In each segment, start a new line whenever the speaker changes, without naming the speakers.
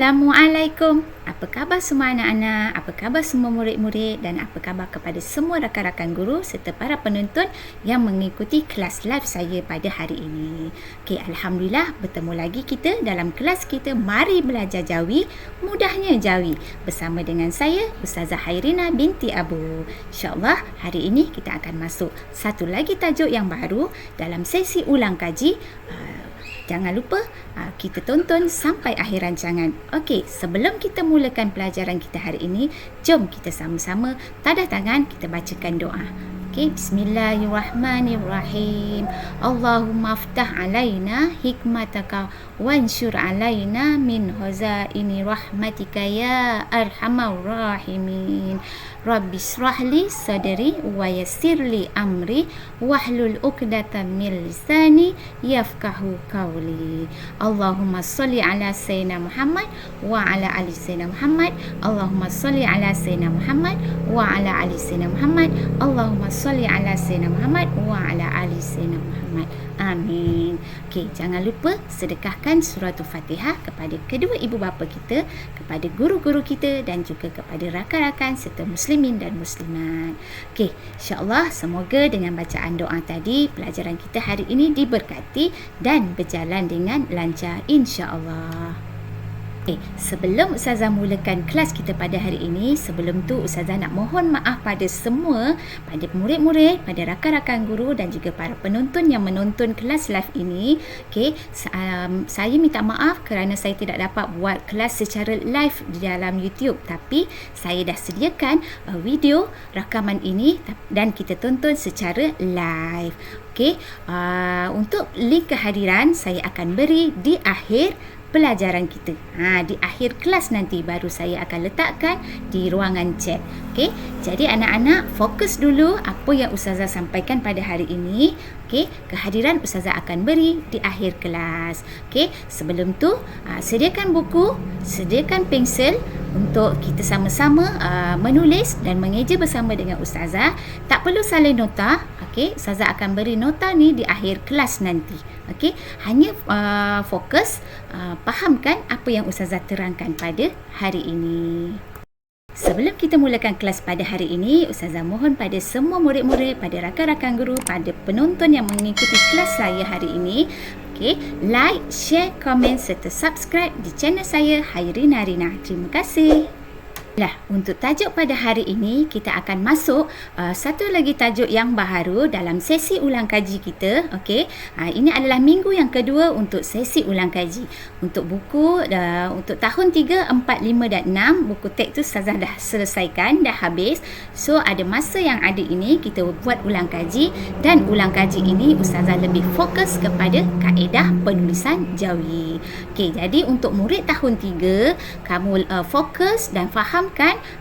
Assalamualaikum. Apa khabar semua anak-anak? Apa khabar semua murid-murid dan apa khabar kepada semua rakan-rakan guru serta para penonton yang mengikuti kelas live saya pada hari ini. Okey, alhamdulillah bertemu lagi kita dalam kelas kita Mari Belajar Jawi, Mudahnya Jawi bersama dengan saya Ustazah Hairina binti Abu. InsyaAllah hari ini kita akan masuk satu lagi tajuk yang baru dalam sesi ulang kaji. Jangan lupa kita tonton sampai akhir rancangan. Okey, sebelum kita mulakan pelajaran kita hari ini, jom kita sama-sama tadah tangan, kita bacakan doa. Okey, bismillahirrahmanirrahim. Allahumma aftah alaina hikmataka wansyur alaina min khazaini rahmatika ya arhamar rahimin. Rabbi shrahli sadri wa yassirli amri wahlul 'uqdatam min lisani yafqahu qawli. Allahumma shalli ala sayyidina Muhammad wa ala ali sayyidina Muhammad. Allahumma shalli ala sayyidina Muhammad wa ala ali sayyidina Muhammad. Allahumma shalli ala sayyidina Muhammad wa ala ali sayyidina Muhammad. Amin. Okey, jangan lupa sedekahkan suratul Fatihah kepada kedua ibu bapa kita, kepada guru-guru kita dan juga kepada rakan-rakan serta muslimin dan muslimat. Okey, insya-Allah semoga dengan bacaan doa tadi pelajaran kita hari ini diberkati dan berjalan dengan lancar insya-Allah. Sebelum Ustazah mulakan kelas kita pada hari ini, sebelum tu Ustazah nak mohon maaf pada semua, pada murid-murid, pada rakan-rakan guru dan juga para penonton yang menonton kelas live ini. Saya minta maaf kerana saya tidak dapat buat kelas secara live di dalam YouTube, tapi saya dah sediakan video rakaman ini dan kita tonton secara live. Untuk link kehadiran saya akan beri di akhir pelajaran kita. Di akhir kelas nanti baru saya akan letakkan di ruangan chat. Okey, jadi anak-anak fokus dulu apa yang Ustazah sampaikan pada hari ini. Okey, kehadiran Ustazah akan beri di akhir kelas. Okey, sebelum tu sediakan buku, sediakan pensel untuk kita sama-sama menulis dan mengeja bersama dengan Ustazah. Tak perlu salin nota. Okey, Ustazah akan beri nota ni di akhir kelas nanti. Okey, hanya fokus fahamkan apa yang Ustazah terangkan pada hari ini. Sebelum kita mulakan kelas pada hari ini, Ustazah mohon pada semua murid-murid, pada rakan-rakan guru, pada penonton yang mengikuti kelas saya hari ini, like, share, komen serta subscribe di channel saya Hairina Rina. Terima kasih. Untuk tajuk pada hari ini, kita akan masuk satu lagi tajuk yang baharu dalam sesi ulang kaji kita. Ini adalah minggu yang kedua untuk sesi ulang kaji. Untuk buku, untuk tahun 3, 4, 5 dan 6, buku teks tu Ustazah dah selesaikan, dah habis. So, ada masa yang ada ini, kita buat ulang kaji. Dan ulang kaji ini, Ustazah lebih fokus kepada kaedah penulisan Jawi. Jadi untuk murid tahun 3, kamu fokus dan faham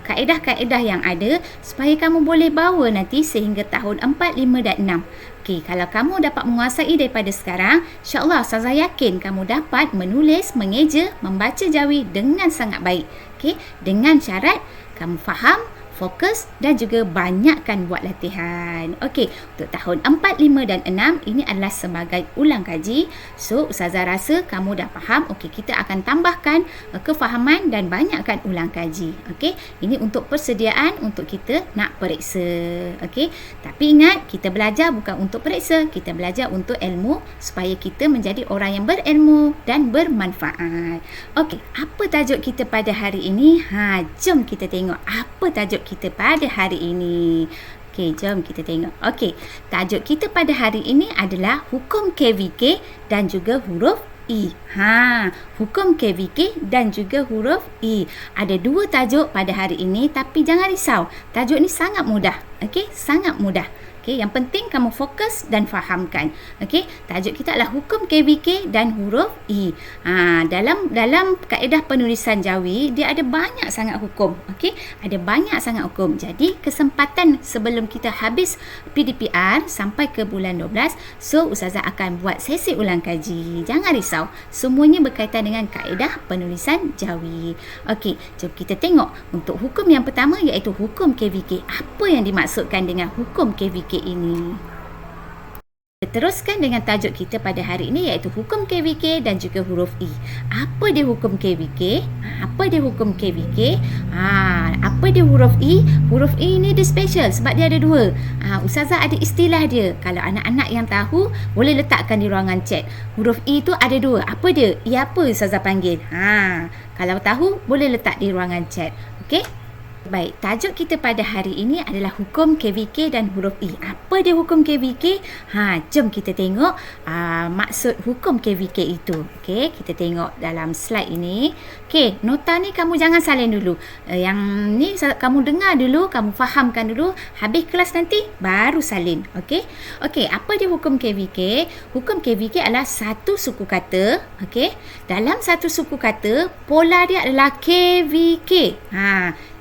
kaedah-kaedah yang ada supaya kamu boleh bawa nanti sehingga tahun 4, 5 dan 6. Kalau kamu dapat menguasai daripada sekarang, insya-Allah Ustazah yakin kamu dapat menulis, mengeja, membaca Jawi dengan sangat baik. Dengan syarat kamu faham, fokus dan juga banyakkan buat latihan. Untuk tahun 4, 5 dan 6 ini adalah sebagai ulang kaji. So, Ustazah rasa kamu dah faham. Kita akan tambahkan kefahaman dan banyakkan ulang kaji. Ini untuk persediaan untuk kita nak periksa. Tapi ingat, kita belajar bukan untuk periksa, kita belajar untuk ilmu supaya kita menjadi orang yang berilmu dan bermanfaat. Apa tajuk kita pada hari ini? Jom kita tengok apa tajuk kita pada hari ini. Jom kita tengok. Tajuk kita pada hari ini adalah hukum KVK dan juga huruf I. Hukum KVK dan juga huruf I. Ada dua tajuk pada hari ini, tapi jangan risau. Tajuk ni sangat mudah. Sangat mudah. Yang penting kamu fokus dan fahamkan. Tajuk kita adalah hukum KVK dan huruf I. Dalam kaedah penulisan Jawi, dia ada banyak sangat hukum. Ada banyak sangat hukum. Jadi kesempatan sebelum kita habis PDPR sampai ke bulan 12, so Ustazah akan buat sesi ulang kaji. Jangan risau. Semuanya berkaitan dengan kaedah penulisan Jawi. Jom kita tengok untuk hukum yang pertama, iaitu hukum KVK. Apa yang dimaksudkan dengan hukum KVK ini? Teruskan dengan tajuk kita pada hari ini iaitu hukum KVK dan juga huruf E. Apa dia hukum KVK? Apa dia hukum KVK? Apa dia huruf E? Huruf E ni dia special sebab dia ada dua. Ustazah ada istilah dia. Kalau anak-anak yang tahu, boleh letakkan di ruangan chat. Huruf E tu ada dua. Apa dia? E apa Ustazah panggil? Kalau tahu, boleh letak di ruangan chat. Okey? Baik, tajuk kita pada hari ini adalah hukum KVK dan huruf E. Apa dia hukum KVK? Jom kita tengok maksud hukum KVK itu. Okey, kita tengok dalam slide ini. Okey, nota ni kamu jangan salin dulu. Yang ni kamu dengar dulu, kamu fahamkan dulu. Habis kelas nanti baru salin. Okey. Okey, apa dia hukum KVK? Hukum KVK adalah satu suku kata. Okey. Dalam satu suku kata, pola dia adalah KVK.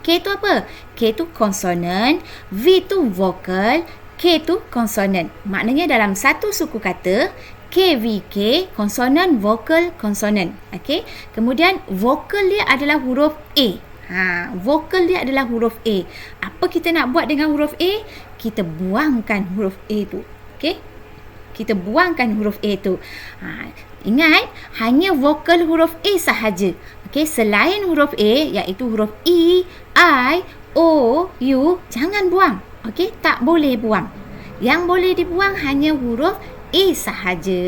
K tu apa? K tu konsonan, V tu vokal, K tu konsonan. Maknanya dalam satu suku kata, KVK, konsonan, vokal, konsonan. Okey. Kemudian vokal dia adalah huruf A. Vokal dia adalah huruf A. Apa kita nak buat dengan huruf A? Kita buangkan huruf A tu. Okey. Kita buangkan huruf A tu. Ingat, hanya vokal huruf A sahaja. Okey, selain huruf A iaitu huruf E, I, O, U, jangan buang. Okey, tak boleh buang. Yang boleh dibuang hanya huruf A sahaja.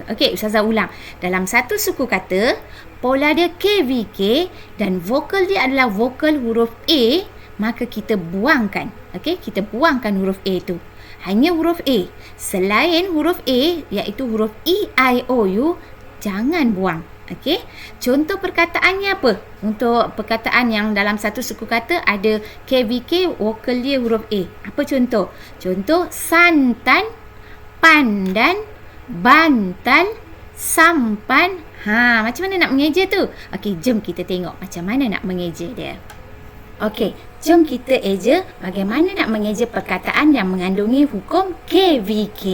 Okey, Ustazah ulang. Dalam satu suku kata, pola dia KVK dan vokal dia adalah vokal huruf A, maka kita buangkan. Okey, kita buangkan huruf A tu. Hanya huruf A. Selain huruf A iaitu huruf E, I, O, U, jangan buang. Okey. Contoh perkataannya apa? Untuk perkataan yang dalam satu suku kata ada KVK, vokal dia huruf A. Apa contoh? Contoh santan, pandan, bantal, sampan. Macam mana nak mengeja tu? Okey, jom kita tengok macam mana nak mengeja dia. Okey, jom kita eja bagaimana nak mengeja perkataan yang mengandungi hukum KVK.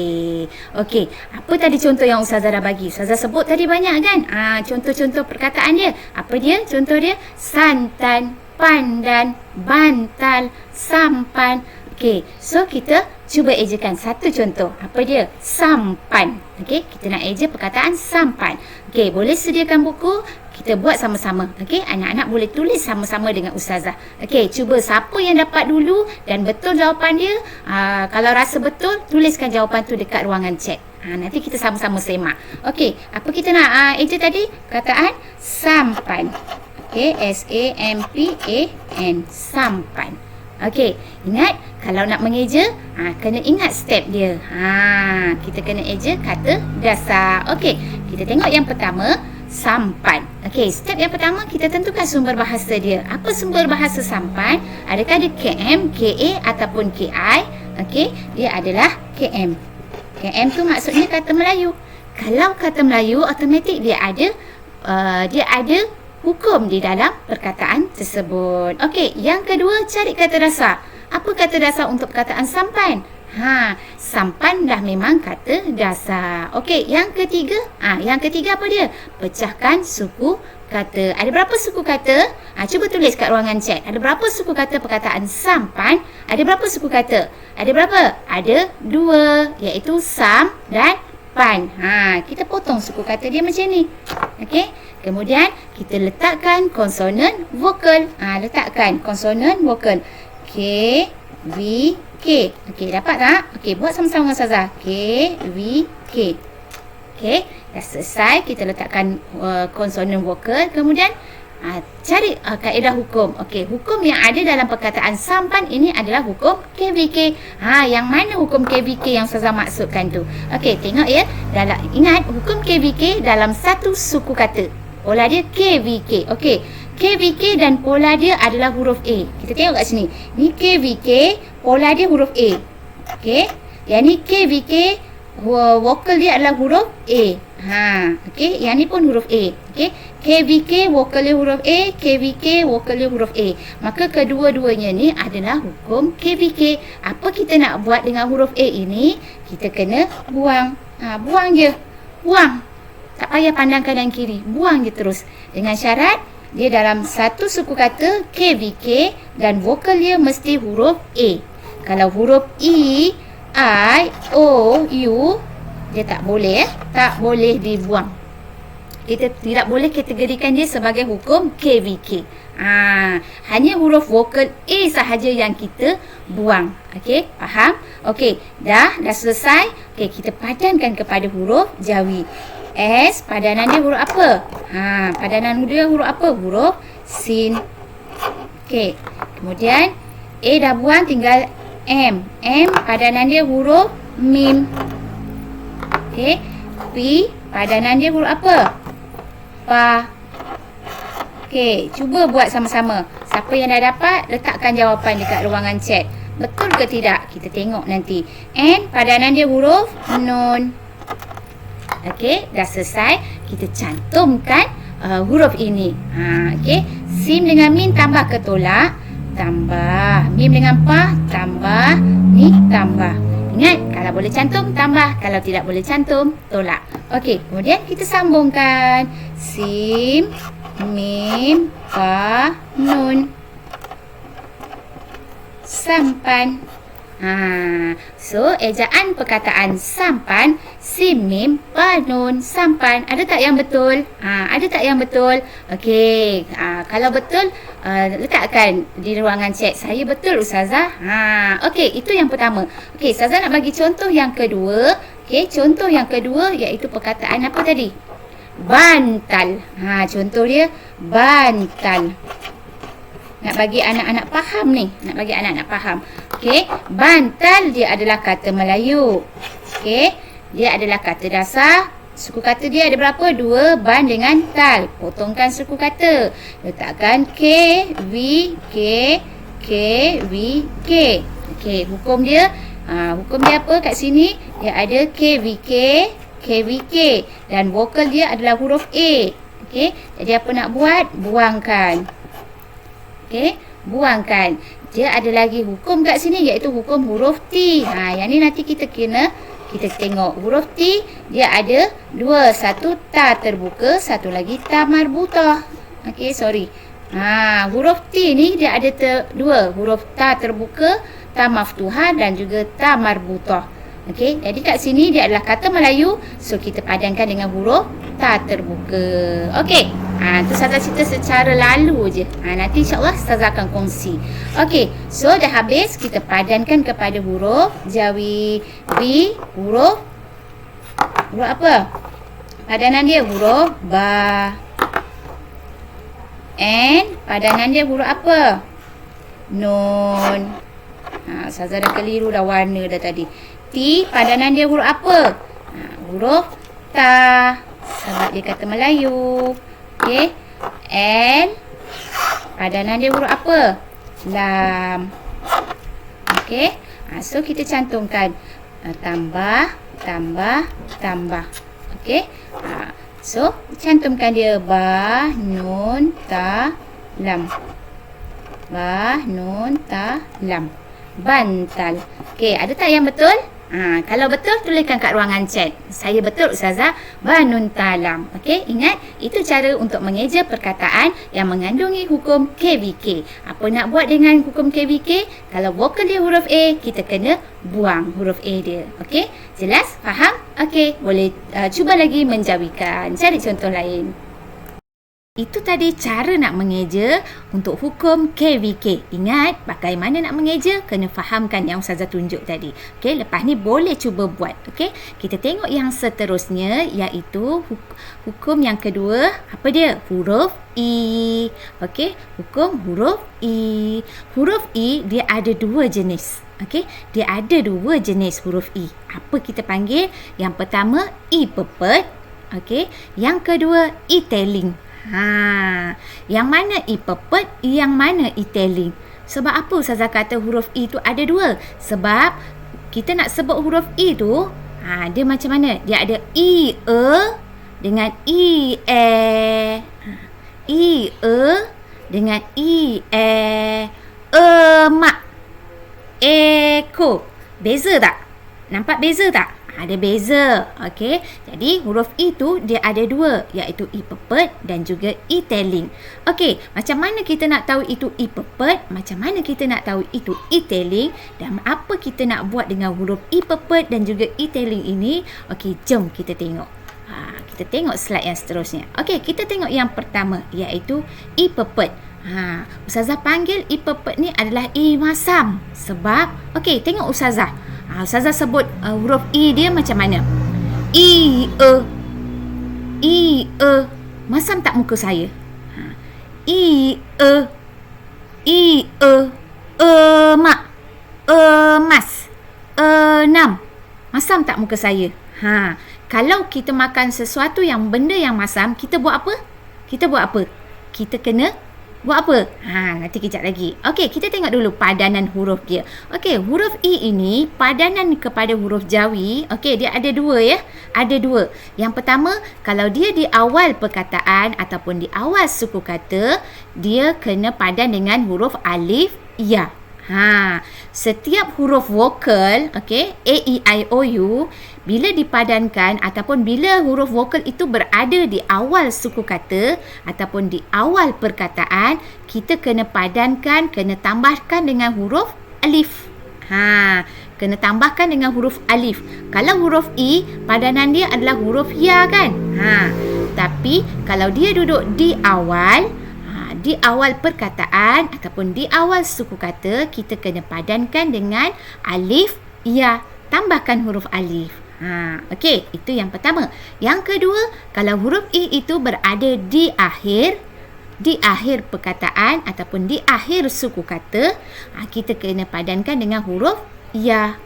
Okey, apa tadi contoh yang Ustazah dah bagi? Ustazah sebut tadi banyak kan? Contoh-contoh perkataan dia. Apa dia? Contoh dia santan, pandan, bantal, sampan. Okey, so kita cuba ejakan satu contoh. Apa dia? Sampan. Okey, kita nak eja perkataan sampan. Okey, boleh sediakan buku? Kita buat sama-sama. Okey, anak-anak boleh tulis sama-sama dengan Ustazah. Okey, cuba siapa yang dapat dulu dan betul jawapan dia. Kalau rasa betul, tuliskan jawapan tu dekat ruangan chat. Nanti kita sama-sama semak. Okey, apa kita nak eja tadi? Perkataan sampan. Okey, S-A-M-P-A-N. Sampan. Okey, ingat kalau nak mengeja, kena ingat step dia. Kita kena eja kata dasar. Okey, kita tengok yang pertama, sampan. Okey, step yang pertama kita tentukan sumber bahasa dia. Apa sumber bahasa sampan? Adakah dia KM, KA ataupun KI? Okey, dia adalah KM. KM tu maksudnya kata Melayu. Kalau kata Melayu, automatik dia ada hukum di dalam perkataan tersebut. Okey, yang kedua, cari kata dasar. Apa kata dasar untuk perkataan sampan? Sampan dah memang kata dasar. Okey, yang ketiga, apa dia? Pecahkan suku kata. Ada berapa suku kata? Cuba tulis kat ruangan chat. Ada berapa suku kata perkataan sampan? Ada berapa suku kata? Ada berapa? Ada 2, iaitu sam dan pan. Kita potong suku kata dia macam ni. Okey. Kemudian kita letakkan konsonan vokal. Letakkan konsonan vokal. K, V, K. Okey, dapat tak? Okey, buat sama-sama dengan Ustazah. K, V, K. Okey, dah selesai. Kita letakkan konsonan vokal. Kemudian cari kaedah hukum. Okey, hukum yang ada dalam perkataan sampan ini adalah hukum KVK. Yang mana hukum KVK yang Ustazah maksudkan tu? Okey, tengok ya. Ingat, hukum KVK dalam satu suku kata. Pola dia KVK. Okey, KVK dan pola dia adalah huruf A. Kita tengok kat sini. Ni KVK, pola dia huruf A. Okey, yang ni KVK, vokal dia adalah huruf A. Okey, yang ni pun huruf A. Okey, KVK, vokal dia huruf A, KVK, vokal dia huruf A. Maka kedua-duanya ni adalah hukum KVK. Apa kita nak buat dengan huruf A ini? Kita kena buang. Buang je. Buang. Tak payah pandang kanan kiri. Buang je terus. Dengan syarat, dia dalam satu suku kata KVK dan vokal dia mesti huruf A. Kalau huruf E, I, O, U, dia tak boleh tak boleh dibuang. Kita tidak boleh kategorikan dia sebagai hukum KVK. Hanya huruf vokal A sahaja yang kita buang. Okey, faham? Okey, dah selesai. Okey, kita padankan kepada huruf Jawi. S, padanan dia huruf apa? Padanan dia huruf apa? Huruf Sin. Okey, kemudian A dah buang, tinggal M. M, padanan dia huruf Mim. Okey, P, padanan dia huruf apa? Pa. Okey, cuba buat sama-sama. Siapa yang dah dapat, letakkan jawapan dekat ruangan chat. Betul ke tidak? Kita tengok nanti. N, padanan dia huruf Nun. Okey, dah selesai. Kita cantumkan huruf ini. Okey, Sim dengan Min tambah ke tolak? Tambah. Mim dengan Pa tambah. Ni tambah. Ingat, kalau boleh cantum, tambah. Kalau tidak boleh cantum, tolak. Okey, kemudian kita sambungkan. Sim, Mim, Pa, Nun. Sampan. So, ejaan perkataan sampan, Sim, Mim, Pa, Nun, sampan. Ada tak yang betul? Ada tak yang betul? Okey, kalau betul, letakkan di ruangan chat. Saya betul, Ustazah. Okey, itu yang pertama. Okey, Ustazah nak bagi contoh yang kedua. Okey, contoh yang kedua iaitu perkataan apa tadi? Bantal. Contoh dia bantal. Nak bagi anak-anak faham ni. Nak bagi anak-anak faham. Okey, bantal dia adalah kata Melayu. Okey, dia adalah kata dasar. Suku kata dia ada berapa? 2 ban dengan tal. Potongkan suku kata. Letakkan K, V, K, K, V, K. Okey, hukum dia apa kat sini? Dia ada K, V, K, K, V, K. Dan vokal dia adalah huruf A. Okey, jadi apa nak buat? Buangkan. Okey, buangkan. Dia ada lagi hukum kat sini iaitu hukum huruf T. Yang ni nanti kita tengok. Huruf T dia ada 2. Satu ta terbuka, satu lagi ta marbutah. Okey, sorry. Huruf T ni dia ada 2. Huruf ta terbuka, ta maftuhah dan juga ta marbutah. Okey, jadi kat sini dia adalah kata Melayu. So, kita padankan dengan huruf ta terbuka. Okey, tu Ustazah cerita secara lalu je. Nanti insyaAllah Ustazah akan kongsi. Okey, so dah habis. Kita padankan kepada huruf Jawi. B, huruf apa? Padanan dia huruf Ba. N, padanan dia huruf apa? Nun. Ustazah dah keliru dah warna dah tadi. T, padanan dia huruf apa? Huruf Ta. Sebab dia kata Melayu. Okey. L, padanan dia huruf apa? Lam. Okey. So, kita cantumkan. Tambah, tambah, tambah. Okey. So, cantumkan dia. Ba, Nun, Ta, Lam. Ba, Nun, Ta, Lam. Bantal. Okey, ada tak yang betul? Kalau betul, tuliskan kat ruangan chat. Saya betul, Ustazah. Banun talam. Okey, ingat, itu cara untuk mengeja perkataan yang mengandungi hukum KVK. Apa nak buat dengan hukum KVK? Kalau vokal dia huruf A, kita kena buang huruf A dia. Okey, jelas? Faham? Okey, boleh cuba lagi menjawikan. Cari contoh lain. Itu tadi cara nak mengeja untuk hukum KVK. Ingat, bagaimana nak mengeja? Kena fahamkan yang Ustazah tunjuk tadi. Okey, lepas ni boleh cuba buat. Okey, kita tengok yang seterusnya iaitu hukum yang kedua. Apa dia? Huruf I. Okey, hukum huruf I. Huruf I dia ada 2 jenis. Okey, dia ada 2 jenis huruf I. Apa kita panggil? Yang pertama, I pepet. Okey, yang kedua, I telling. Yang mana I pepet, yang mana I telling? Sebab apa Ustazah kata huruf I tu ada 2? Sebab kita nak sebut huruf I tu, dia macam mana? Dia ada I, E dengan I, E. I, E dengan I, E. Emak, eko. Beza tak? Nampak beza tak? Ada beza. Okey. Jadi huruf I tu dia ada dua, iaitu I pepet dan juga I telling. Okey, macam mana kita nak tahu itu I pepet? Macam mana kita nak tahu itu I telling? Dan apa kita nak buat dengan huruf I pepet dan juga I telling ini? Okey, jom kita tengok. Kita tengok slide yang seterusnya. Okey, kita tengok yang pertama, iaitu I pepet. Ustazah panggil I pepet ni adalah I masam. Sebab, okey, tengok Ustazah. Ustazah sebut huruf I dia macam mana? I, I, masam tak muka saya? I, mak, mas, enam. Masam tak muka saya? Kalau kita makan sesuatu yang benda yang masam, kita buat apa? Kita buat apa? Kita kena buat apa? Nanti kejap lagi. Okey, kita tengok dulu padanan huruf dia. Okey, huruf I ini padanan kepada huruf Jawi. Okey, dia ada dua ya. Ada dua. Yang pertama, kalau dia di awal perkataan ataupun di awal suku kata, dia kena padan dengan huruf alif ya. Setiap huruf vokal, okey, A, E, I, O, U, bila dipadankan ataupun bila huruf vokal itu berada di awal suku kata ataupun di awal perkataan, kita kena padankan, kena tambahkan dengan huruf alif. Kena tambahkan dengan huruf alif. Kalau huruf I, padanan dia adalah huruf ya kan? Tapi kalau dia duduk di awal perkataan ataupun di awal suku kata, kita kena padankan dengan alif ya, tambahkan huruf alif. Okey, itu yang pertama. Yang kedua, kalau huruf I itu berada di akhir perkataan ataupun di akhir suku kata, kita kena padankan dengan huruf ya.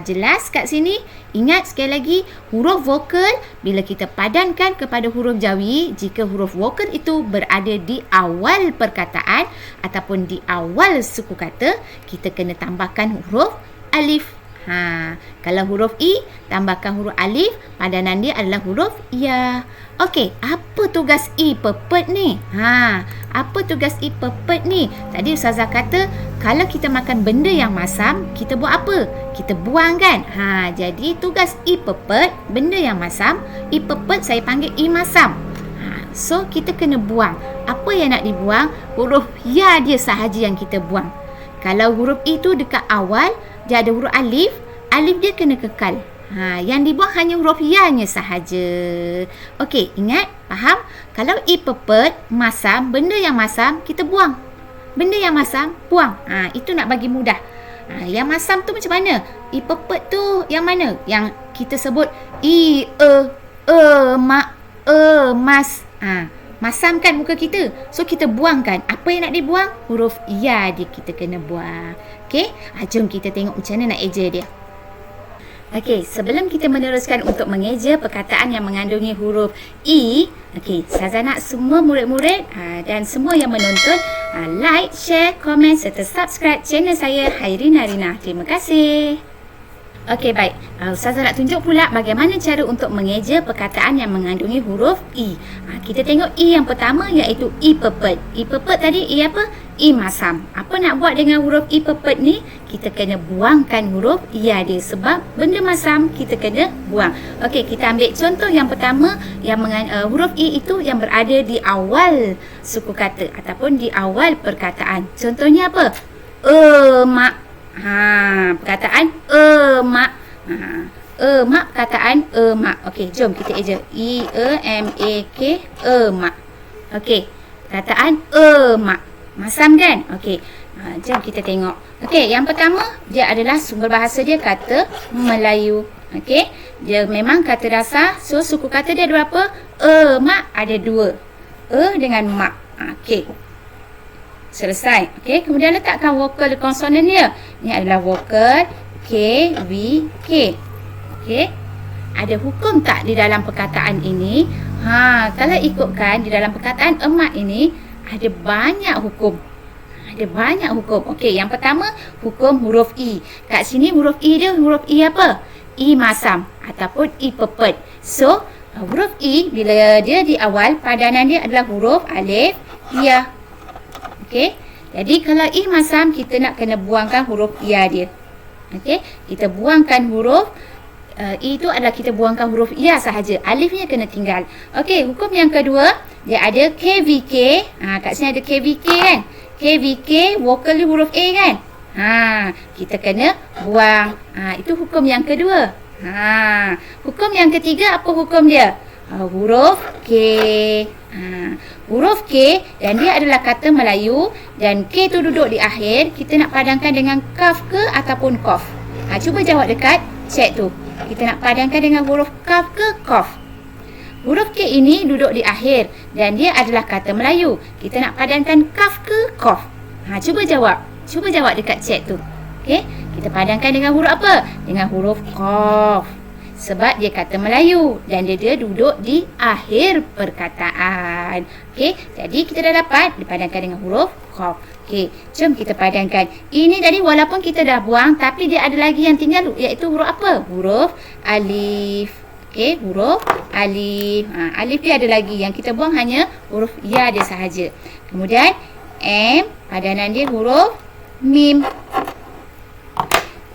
Jelas kat sini? Ingat sekali lagi, huruf vokal bila kita padankan kepada huruf Jawi, jika huruf vokal itu berada di awal perkataan ataupun di awal suku kata, kita kena tambahkan huruf alif. Kalau huruf I, tambahkan huruf alif, padanan dia adalah huruf ya. Okey, apa tugas I pepet ni? Apa tugas I pepet ni? Tadi Ustazah kata, kalau kita makan benda yang masam, kita buat apa? Kita buang kan? Jadi tugas I pepet, benda yang masam, I pepet saya panggil I masam. So, kita kena buang. Apa yang nak dibuang? Huruf ya dia sahaja yang kita buang. Kalau huruf I tu dekat awal, dia ada huruf alif, alif dia kena kekal. Yang dibuang hanya huruf ya-nya sahaja. Okey, ingat? Faham? Kalau I pepet, masam, benda yang masam, kita buang. Benda yang masam, buang. Itu nak bagi mudah. Yang masam tu macam mana? I pepet tu yang mana? Yang kita sebut I, mak, mas. Masam kan muka kita. So, kita buangkan. Apa yang nak dibuang? Huruf ya dia kita kena buang. Okey? Jom kita tengok macam mana nak eja dia. Okey, sebelum kita meneruskan untuk mengeja perkataan yang mengandungi huruf I, okey, Ustazah nak semua murid-murid dan semua yang menonton like, share, komen serta subscribe channel saya Hairin Narina. Terima kasih. Okey, baik. Ustazah nak tunjuk pula bagaimana cara untuk mengeja perkataan yang mengandungi huruf I. Kita tengok I yang pertama iaitu I pepet. I pepet tadi I apa? I masam. Apa nak buat dengan huruf I pepet ni? Kita kena buangkan huruf ya dia sebab benda masam kita kena buang. Okey, kita ambil contoh yang pertama yang huruf I itu yang berada di awal suku kata ataupun di awal perkataan. Contohnya apa? Mak. Perkataan mak. Mak, perkataan mak. Okey, jom kita eja. I-E-M-A-K, mak. Okey, perkataan mak. Masam kan? Okey, jom kita tengok. Okey, yang pertama, dia adalah sumber bahasa dia kata Melayu. Okey, dia memang kata dasar. So, suku kata dia ada berapa? Mak ada dua. Dengan mak. Okey, selesai. Okey, kemudian letakkan vokal konsonan dia. Ini adalah vokal K, V, K. Okey, ada hukum tak di dalam perkataan ini? Kalau ikutkan di dalam perkataan emak ini, ada banyak hukum. Ada banyak hukum. Okey, yang pertama, hukum huruf I. Kat sini huruf I dia huruf I apa? I masam ataupun I pepet. So, huruf I bila dia di awal, padanan dia adalah huruf alif, ya. Okey, jadi kalau I masam, kita nak kena buangkan huruf ya dia. Okey, kita buangkan huruf I itu adalah kita buangkan huruf ya sahaja. Alifnya kena tinggal. Okey, hukum yang kedua, dia ada KVK. Kat sini ada KVK kan? KVK, vokal ni huruf A kan? Kita kena buang. Itu hukum yang kedua. Hukum yang ketiga, apa hukum dia? Huruf K. Huruf K, dan dia adalah kata Melayu, dan K tu duduk di akhir. Kita nak padankan dengan kaf ke ataupun kof? Cuba jawab dekat chat tu. Kita nak padankan dengan huruf kaf ke kof? Huruf K ini duduk di akhir dan dia adalah kata Melayu. Kita nak padankan kaf ke kof? Cuba jawab. Cuba jawab dekat chat tu. Okey, kita padankan dengan huruf apa? Dengan huruf kof. Sebab dia kata Melayu dan dia duduk di akhir perkataan. Okey, jadi kita dah dapat dipadankan dengan huruf kof. Okey, jom kita padankan. Ini tadi walaupun kita dah buang, tapi dia ada lagi yang tinggal, iaitu huruf apa? Huruf alif. Okey, huruf alif. Alif dia ada lagi. Yang kita buang hanya huruf ya dia sahaja. Kemudian M, padanan dia huruf mim.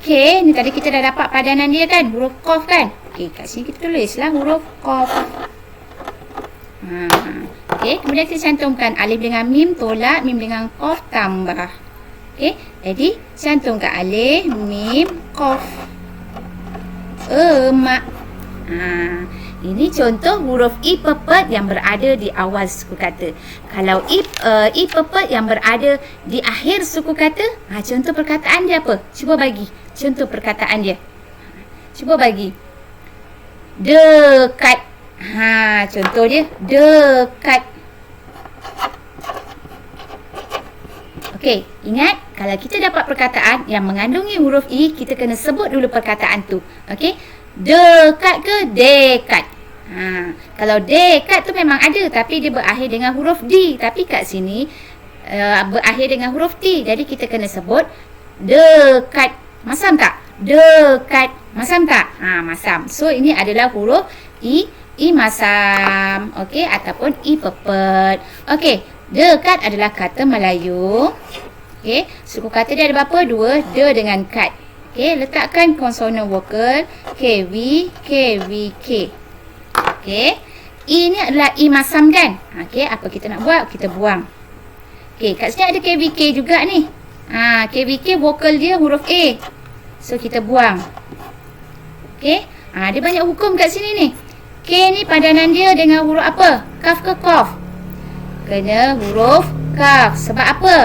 Okey, ni tadi kita dah dapat padanan dia kan, huruf kof kan? Okey, kat sini kita tulislah huruf kof. Okey, kemudian kita cantumkan alif dengan mim, tolak, mim dengan kof, tambah. Okey, jadi cantumkan alif, mim, kof. Mak. Ini contoh huruf I pepet yang berada di awal suku kata. Kalau I pepet yang berada di akhir suku kata, contoh perkataan dia apa? Cuba bagi contoh perkataan dia. Cuba bagi. Dekat. Contoh dia dekat. Okey, ingat kalau kita dapat perkataan yang mengandungi huruf I, kita kena sebut dulu perkataan tu. Okey? Dekat ke dekat? Kalau dekat tu memang ada, tapi dia berakhir dengan huruf D. Tapi kat sini berakhir dengan huruf T. Jadi kita kena sebut dekat. Masam tak? Dekat. Masam tak? Masam. So ini adalah huruf I masam. Okey, ataupun I pepet. Okey, dekat adalah kata Melayu. Okey, suku kata dia ada berapa? Dua. De dengan kat. Okey, letakkan konsonan vokal KV, KVK. Okey, I ni adalah I masam kan? Okey, apa kita nak buat? Kita buang. Okey, kat sini ada KVK juga ni. KVK vokal dia huruf A. So kita buang. Okey, dia banyak hukum kat sini ni. K ni padanan dia dengan huruf apa? Kaf ke kof? Kena huruf kaf. Sebab apa?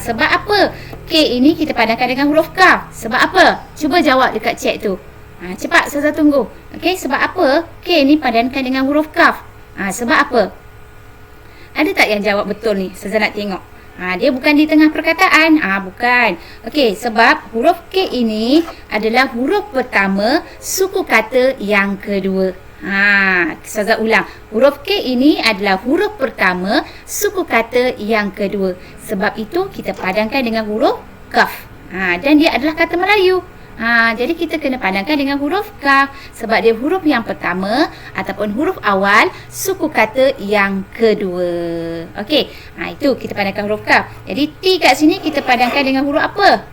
Sebab apa? K ini kita padankan dengan huruf kaf. Sebab apa? Cuba jawab dekat chat tu. Cepat, Ustazah tunggu. Okey, sebab apa K ni padankan dengan huruf kaf? Sebab apa? Ada tak yang jawab betul ni? Ustazah nak tengok. Dia bukan di tengah perkataan. Bukan. Okey, sebab huruf K ini adalah huruf pertama suku kata yang kedua. Ustazah ulang. Huruf K ini adalah huruf pertama suku kata yang kedua. Sebab itu kita padankan dengan huruf kaf. Dan dia adalah kata Melayu. Jadi kita kena padankan dengan huruf kaf. Sebab dia huruf yang pertama ataupun huruf awal suku kata yang kedua. Okey, itu kita padankan huruf kaf. Jadi T kat sini kita padankan dengan huruf apa?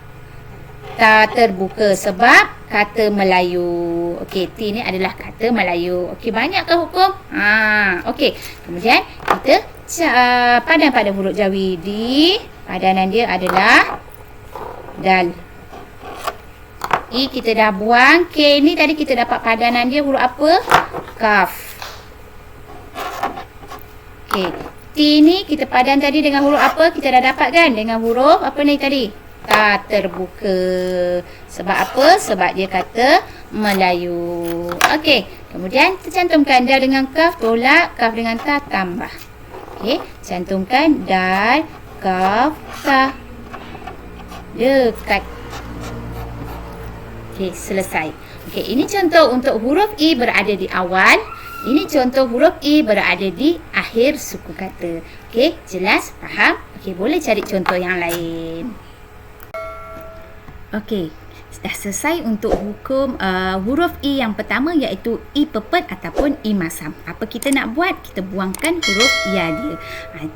Tak terbuka sebab kata Melayu. Okey, T ni adalah kata Melayu. Okey, banyakkah hukum? Okey. Kemudian kita padan pada huruf Jawi. D, padanan dia adalah dal. I kita dah buang. K ni tadi kita dapat padanan dia huruf apa? Kaf. Okey. T ni kita padan tadi dengan huruf apa? Kita dah dapat kan? Dengan huruf apa ni tadi? Tak terbuka. Sebab apa? Sebab dia kata Melayu. Okey, kemudian kita cantumkan dal dengan kaf, tolak, kaf dengan ta, tambah. Okey, cantumkan dal, kaf, ta. Dekat. Okey, selesai. Okey, ini contoh untuk huruf I berada di awal. Ini contoh huruf I berada di akhir suku kata. Okey, jelas? Faham? Okey, boleh cari contoh yang lain. Okey, dah selesai untuk hukum huruf I yang pertama, iaitu I pepet ataupun I masam. Apa kita nak buat? Kita buangkan huruf ya dia.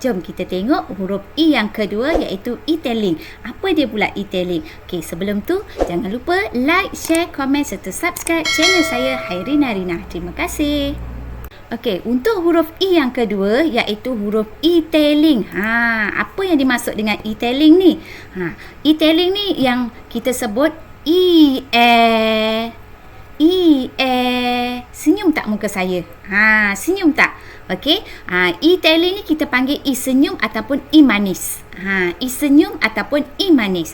Jom kita tengok huruf I yang kedua, iaitu I teling. Apa dia pula I teling? Okey, sebelum tu jangan lupa like, share, komen serta subscribe channel saya Hairina Rina. Terima kasih. Okey, untuk huruf I yang kedua, iaitu huruf I teling. Apa yang dimaksud dengan I teling ni? I teling ni yang kita sebut I senyum tak muka saya? Senyum tak? Okey, I teling ni kita panggil I senyum ataupun I manis. I senyum ataupun I manis.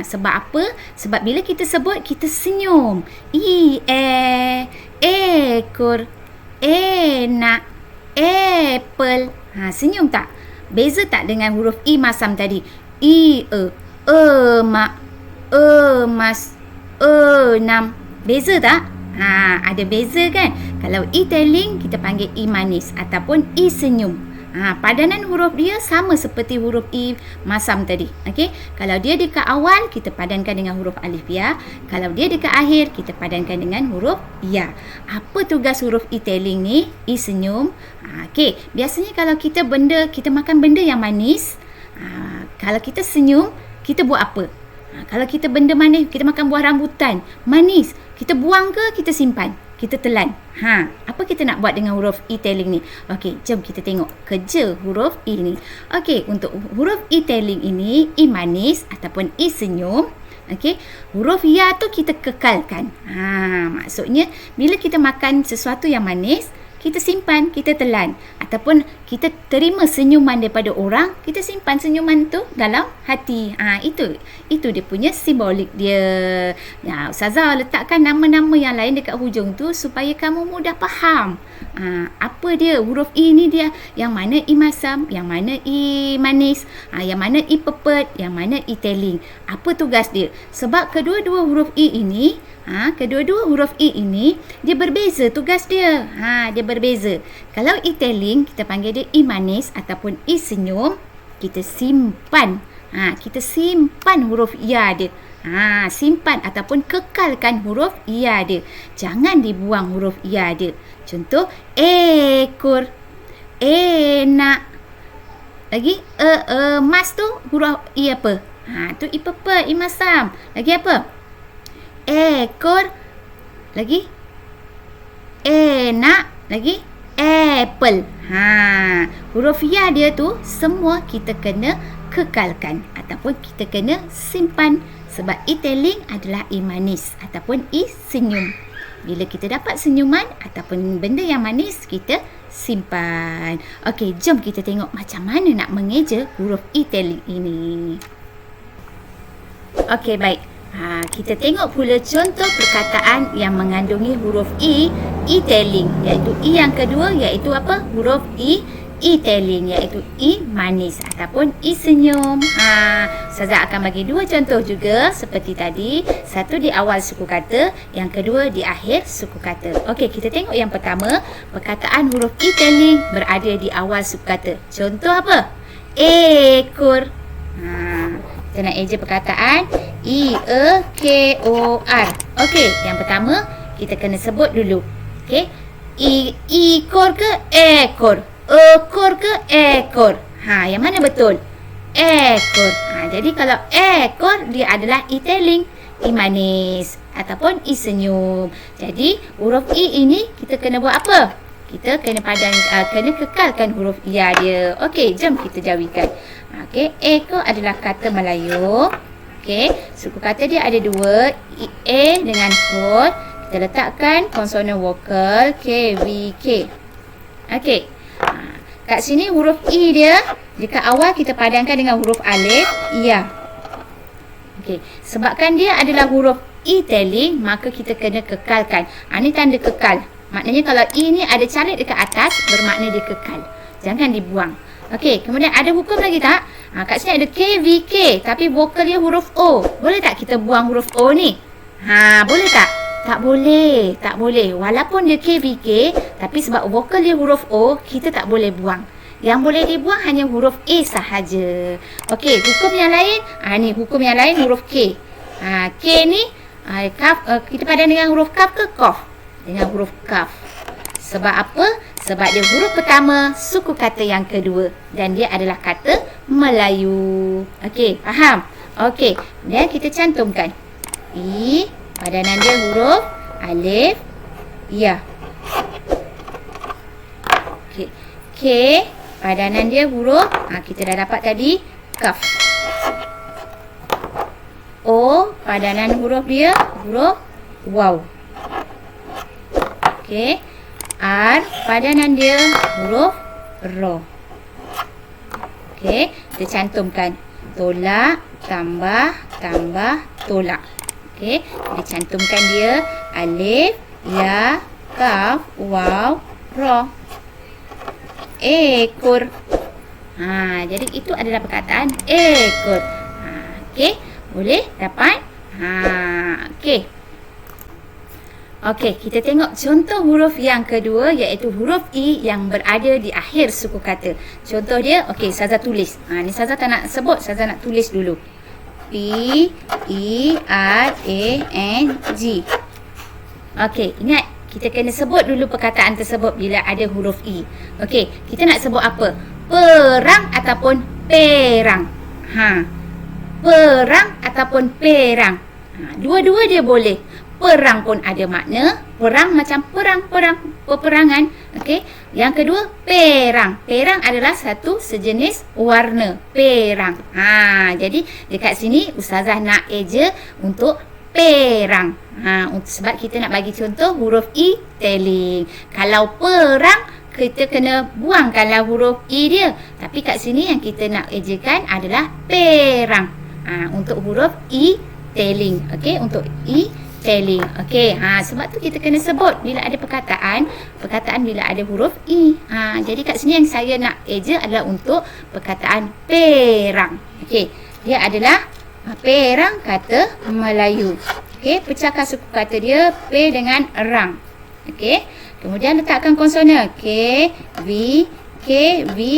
Sebab apa? Sebab bila kita sebut, kita senyum. Ekor, enak, apple. Senyum tak? Beza tak dengan huruf I masam tadi? Emak, emas, enam. Beza tak? Ada beza kan? Kalau I teling, kita panggil I manis ataupun I senyum. Padanan huruf dia sama seperti huruf I masam tadi. Okey, kalau dia dekat awal, kita padankan dengan huruf alif ya. Kalau dia dekat akhir, kita padankan dengan huruf ya. Apa tugas huruf I teling ni? I senyum. Okey, biasanya kalau kita makan benda yang manis, kalau kita senyum, kita buat apa? Kalau kita benda manis, kita makan buah rambutan manis, kita buang ke kita simpan? Kita telan. Apa kita nak buat dengan huruf I teling ni? Okey, jom kita tengok kerja huruf I ni. Okey, untuk huruf I teling ini, I manis ataupun I senyum. Okey, huruf ya tu kita kekalkan. Maksudnya bila kita makan sesuatu yang manis, kita simpan, kita telan, ataupun kita terima senyuman daripada orang, kita simpan senyuman tu dalam hati. Itu dia punya simbolik dia. Ustazah letakkan nama-nama yang lain dekat hujung tu supaya kamu mudah faham. Apa dia huruf I ni, dia yang mana I masam, yang mana I manis, yang mana I pepet, yang mana I teling. Apa tugas dia? Sebab kedua-dua huruf I ini, dia berbeza tugas dia. Dia berbeza. Kalau I teling, kita panggil dia I manis ataupun I senyum. Kita simpan. Kita simpan huruf ya dia. Simpan ataupun kekalkan huruf ya dia. Jangan dibuang huruf ya dia. Contoh, ekor, enak. Lagi, emas tu huruf I apa? Tu I pepet, I masam. Lagi apa? Ekor, lagi enak, lagi apple. Huruf ya dia tu semua kita kena kekalkan ataupun kita kena simpan. Sebab I teling adalah I manis ataupun I senyum. Bila kita dapat senyuman ataupun benda yang manis, kita simpan. Okey, jom kita tengok macam mana nak mengeja huruf I teling ini. Okey, baik. Kita tengok pula contoh perkataan yang mengandungi huruf I teling, iaitu I yang kedua, iaitu apa? Huruf I teling, iaitu I manis ataupun I senyum. Ustazah akan bagi dua contoh juga seperti tadi. Satu di awal suku kata, yang kedua di akhir suku kata. Okey, kita tengok yang pertama. Perkataan huruf I teling berada di awal suku kata. Contoh apa? Ekor. Kita nak eja perkataan I-E-K-O-R. Okey, yang pertama kita kena sebut dulu. Okey, ikor ke ekor? Ekor ke ekor? Yang mana betul? Ekor. Jadi kalau ekor, dia adalah I teling, I manis ataupun I senyum. Jadi huruf I ini kita kena buat apa? Kita kena kena kekalkan huruf ya dia. Okey, jom kita jawikan. Okey, ekor adalah kata Melayu. Okey, suku kata dia ada dua, A dengan kod. Kita letakkan konsonan vokal K, V, K. Okey. Kat sini huruf I dia, dekat awal kita padankan dengan huruf alif, ya. Okey, sebabkan dia adalah huruf I teling, maka kita kena kekalkan. Ini tanda kekal. Maknanya kalau I ni ada calit dekat atas, bermakna dia kekal. Jangan dibuang. Okey, kemudian ada hukum lagi tak? Kat sini ada K, V, K, tapi vokal dia huruf O. Boleh tak kita buang huruf O ni? Boleh tak? Tak boleh, tak boleh. Walaupun dia K, V, K, tapi sebab vokal dia huruf O, kita tak boleh buang. Yang boleh dibuang hanya huruf A sahaja. Okey, hukum yang lain, ni hukum yang lain huruf K. K ni Kaf, kita padan dengan huruf kaf ke kof? Dengan huruf kaf. Sebab apa? Sebab dia huruf pertama suku kata yang kedua dan dia adalah kata Melayu. Okey, faham? Okey, dan kita cantumkan. I, padanan dia huruf alif, ya. Okey. K, padanan dia huruf, kita dah dapat tadi, kaf. O, padanan huruf dia huruf waw. Okey. R, padanan dia huruf ro. Okey, kita cantumkan. Tolak, tambah, tolak. Okey, kita cantumkan dia alif, ya, kaf, waw, ro. Ekor. Jadi itu adalah perkataan ekor. Okey, boleh dapat? Okey. Okey, kita tengok contoh huruf yang kedua iaitu huruf I yang berada di akhir suku kata. Contoh dia, okey, Saza tulis. Ni Saza tak nak sebut, Saza nak tulis dulu. P, E, R, A, N, G. Okey, ingat kita kena sebut dulu perkataan tersebut bila ada huruf I. Okey, kita nak sebut apa? Perang ataupun perang. Perang ataupun perang. Dua-dua dia boleh. Perang pun ada makna. Perang macam peperangan. Okey. Yang kedua, perang. Perang adalah satu sejenis warna. Perang. Jadi dekat sini Ustazah nak eja untuk perang. Sebab kita nak bagi contoh huruf I telling. Kalau perang, kita kena buangkanlah huruf I dia. Tapi kat sini yang kita nak ejakan adalah perang. Untuk huruf I telling. Okey, untuk I telling. Okey, sebab tu kita kena sebut bila ada perkataan bila ada huruf I. Jadi kat sini yang saya nak eja adalah untuk perkataan perang. Okey, dia adalah perang kata Melayu. Okey, pecahkan suku kata dia P dengan rang. Okey, kemudian letakkan konsonan K, V,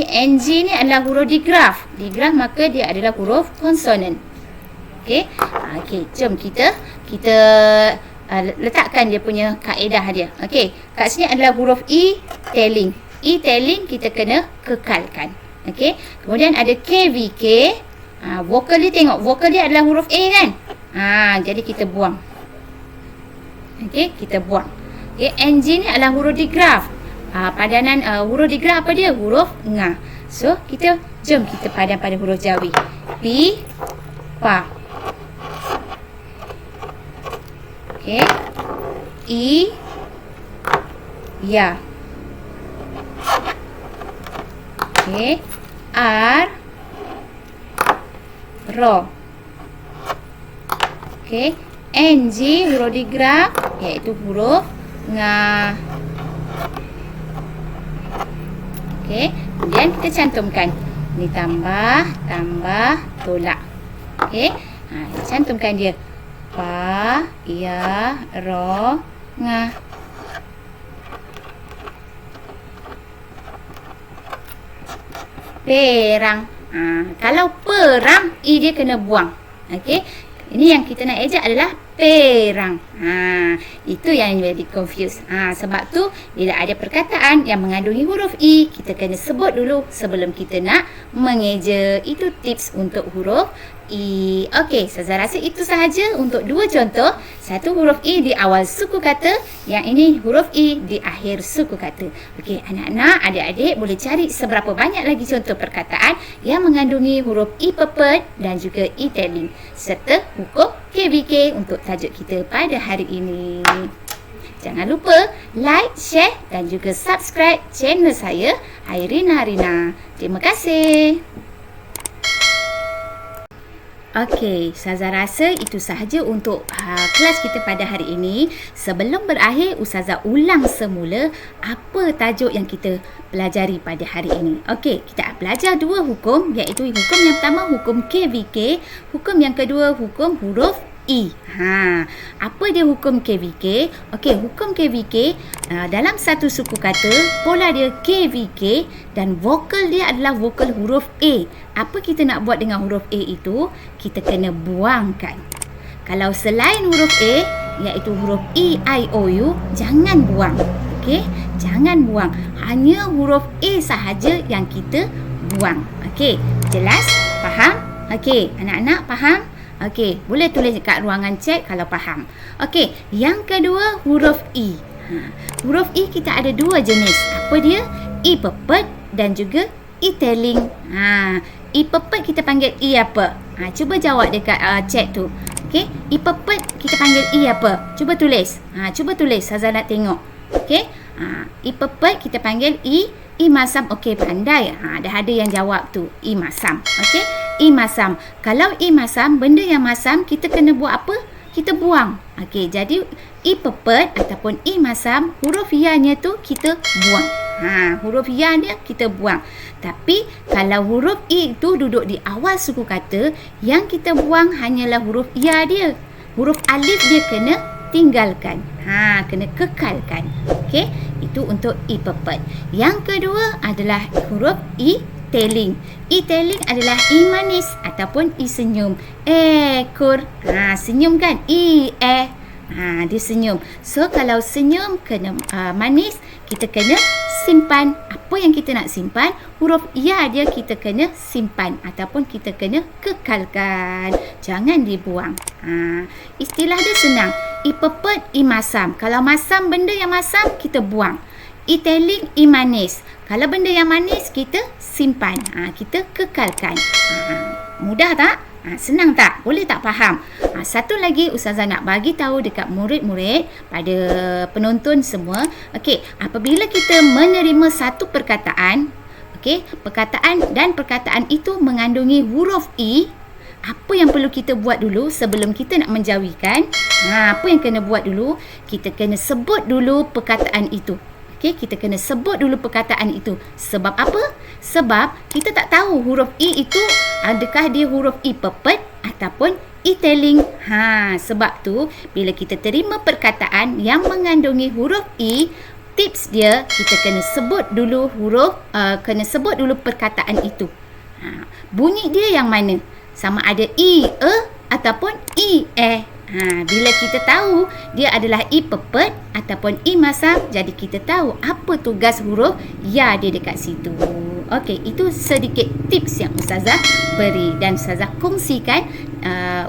N, G ni adalah huruf digraf. Digraf maka dia adalah huruf konsonan. Okey. Jom kita letakkan dia punya kaedah dia. Okey. Kat sini adalah huruf I telling. I telling kita kena kekalkan. Okey. Kemudian ada KVK. Vokal dia tengok. Vokal dia adalah huruf A kan? Jadi kita buang. Okey, kita buang. Okey, NG ni adalah huruf digraf. Padanan huruf digraf apa dia? Huruf nga. So, jom kita padan pada huruf Jawi. P, pa. Okey. I, ya. Okey. R, ro. Okey. NG huruf digraf iaitu huruf nga. Okey. Kemudian kita cantumkan. Ni tambah, tolak. Okey. Cantumkan dia. Pa, ya, ro, nga. Perang. Kalau perang, I dia kena buang. Okey. Ini yang kita nak ejak adalah perang. Itu yang jadi confused. Sebab tu bila ada perkataan yang mengandungi huruf I, kita kena sebut dulu sebelum kita nak mengeja. Itu tips untuk huruf I. Okey, Saza rasa itu sahaja untuk dua contoh. Satu huruf I di awal suku kata, yang ini huruf I di akhir suku kata. Okey, anak-anak, adik-adik boleh cari seberapa banyak lagi contoh perkataan yang mengandungi huruf I pepet dan juga I telling serta hukum KVK untuk tajuk kita pada hari ini. Jangan lupa like, share dan juga subscribe channel saya, Hairina Rina. Terima kasih. Okey, Ustazah rasa itu sahaja untuk kelas kita pada hari ini. Sebelum berakhir, Ustazah ulang semula apa tajuk yang kita pelajari pada hari ini. Okey, kita belajar dua hukum, iaitu hukum yang pertama hukum KVK, hukum yang kedua hukum huruf I. Apa dia hukum KVK? Okey, hukum KVK dalam satu suku kata, pola dia KVK dan vokal dia adalah vokal huruf A. Apa kita nak buat dengan huruf A itu? Kita kena buangkan. Kalau selain huruf A, iaitu huruf E, I, O, U, jangan buang. Okey, jangan buang. Hanya huruf A sahaja yang kita buang. Okey, jelas? Faham? Okey, anak-anak faham? Okey, boleh tulis dekat ruangan chat kalau faham. Okey, yang kedua huruf E. Huruf E kita ada dua jenis. Apa dia? E pepet dan juga E telling. E pepet kita panggil E apa? Cuba jawab dekat chat tu. Okey, E pepet kita panggil E apa? Cuba tulis. Cuba tulis, Saza nak tengok. Okey, E pepet kita panggil E masam. Okey, pandai. Dah ada yang jawab tu. E masam. Okey, E masam. Kalau E masam, benda yang masam kita kena buat apa? Kita buang. Okey, jadi E pepet ataupun E masam, huruf ya-nya tu kita buang. Huruf ya dia kita buang. Tapi kalau huruf E itu duduk di awal suku kata, yang kita buang hanyalah huruf ya dia. Huruf alif dia kena tinggalkan. Kena kekalkan. Okey, itu untuk E pepet. Yang kedua adalah huruf E telling. E telling adalah E manis ataupun E senyum. Ekor. Senyum kan? Dia senyum. So kalau senyum kena manis, kita kena simpan. Apa yang kita nak simpan, huruf ya dia kita kena simpan ataupun kita kena kekalkan. Jangan dibuang. Istilah dia senang. E pepet, E masam. Kalau masam, benda yang masam kita buang. E telling, E manis. Kalau benda yang manis kita simpan. Kita kekalkan. Mudah tak? Senang tak? Boleh tak faham? Satu lagi Ustazah nak bagi tahu dekat murid-murid, pada penonton semua. Okey, apabila kita menerima satu perkataan, okey, perkataan itu mengandungi huruf E, apa yang perlu kita buat dulu sebelum kita nak menjawikan? Apa yang kena buat dulu? Kita kena sebut dulu perkataan itu. Okey, kita kena sebut dulu perkataan itu. Sebab apa? Sebab kita tak tahu huruf E itu adakah dia huruf E pepet ataupun E telling. Sebab tu bila kita terima perkataan yang mengandungi huruf E, tips dia kita kena sebut dulu kena sebut dulu perkataan itu. Bunyi dia yang mana? Sama ada E, ataupun E, bila kita tahu dia adalah E pepet ataupun E masam, jadi kita tahu apa tugas huruf ya dia dekat situ. Okey, itu sedikit tips yang Ustazah beri dan Ustazah kongsikan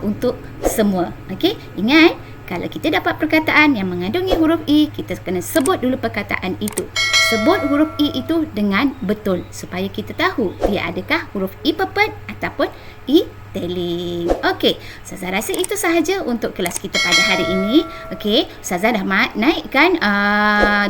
untuk semua. Okey, ingat kalau kita dapat perkataan yang mengandungi huruf E, kita kena sebut dulu perkataan itu. Sebut huruf E itu dengan betul supaya kita tahu dia adakah huruf E pepet ataupun E telling. Okey, Ustazah rasa itu sahaja untuk kelas kita pada hari ini. Okey, Ustazah dah naikkan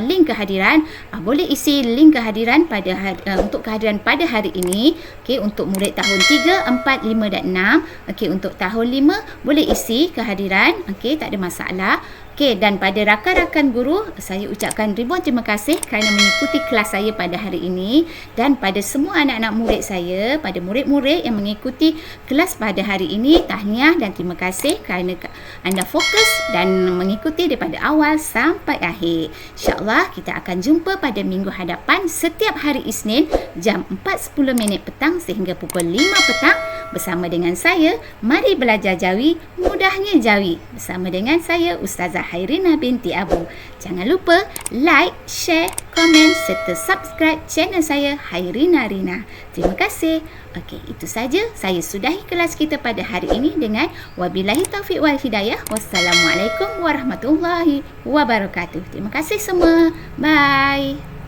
link kehadiran. Boleh isi link kehadiran pada untuk kehadiran pada hari ini. Okey, untuk murid tahun 3, 4, 5 dan 6. Okey, untuk tahun 5 boleh isi kehadiran. Okey, tak ada masalah. Okey, dan pada rakan-rakan guru, saya ucapkan ribuan terima kasih kerana mengikuti kelas saya pada hari ini, dan pada semua anak-anak murid saya, pada murid-murid yang mengikuti kelas pada hari ini, tahniah dan terima kasih kerana anda fokus dan mengikuti daripada awal sampai akhir. InsyaAllah kita akan jumpa pada minggu hadapan setiap hari Isnin jam 4.10 petang sehingga pukul 5 petang bersama dengan saya. Mari belajar Jawi, mudahnya Jawi, bersama dengan saya Ustazah Hairina binti Abu. Jangan lupa like, share, komen serta subscribe channel saya Hairina Rina. Terima kasih. Okey, itu saja. Saya sudahi kelas kita pada hari ini dengan wabillahi taufiq wal hidayah. Wassalamualaikum warahmatullahi wabarakatuh. Terima kasih semua. Bye.